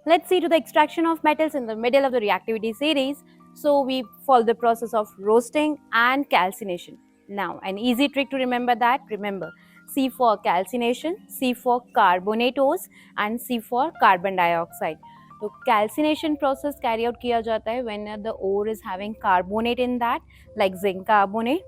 Let's see to the extraction of metals in the middle of the reactivity series. So we follow the process of roasting and calcination. Now, an easy trick to remember that, remember C for calcination, C for carbonatose and C for carbon dioxide. तो calcination process carry out किया जाता है when the ore is having carbonate in that, like zinc carbonate.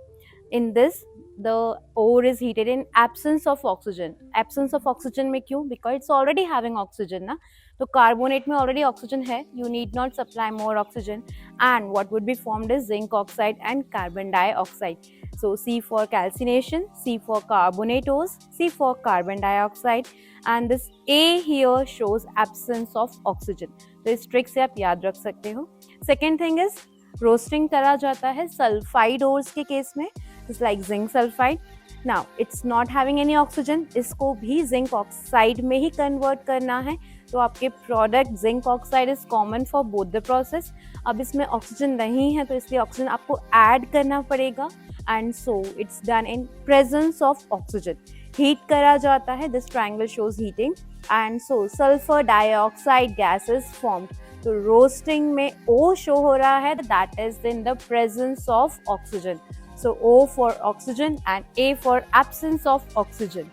In this, the ore is heated in absence of oxygen. Absence of oxygen में क्यों? Because it's already having oxygen ना. तो carbonate में already oxygen है, you need not supply more oxygen, and what would be formed is zinc oxide and carbon dioxide. So C for calcination, C for carbonatose, C for carbon dioxide, and this A here shows absence of oxygen. तो इस trick से आप याद रख सकते हो. Second thing is roasting करा जाता है सल्फाइड ओर्स के केस में, it's like zinc sulphide. Now it's not having any oxygen, इसको भी जिंक ऑक्साइड में ही कन्वर्ट करना है. तो आपके product zinc oxide is common for both the process. अब इसमें ऑक्सीजन नहीं है तो इसलिए ऑक्सीजन आपको ऐड करना पड़ेगा, and so it's done in presence of oxygen. Heat करा जाता है, this triangle shows heating, and so sulphur dioxide gas is formed. तो रोस्टिंग में O शो हो रहा है, that is in the presence of oxygen. So O for oxygen and A for absence of oxygen.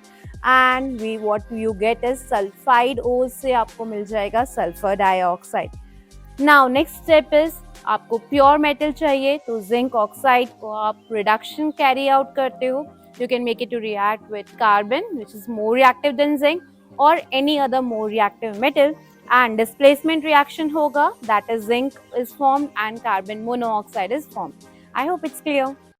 And what you get is sulfide O से आपको मिल जाएगा sulfur dioxide. Now next step is आपको pure metal चाहिए, तो zinc oxide को आप reduction carry out करते हो. You can make it to react with carbon, which is more reactive than zinc, or any other more reactive metal, and displacement reaction होगा, that is zinc is formed and carbon monoxide is formed. I hope it's clear.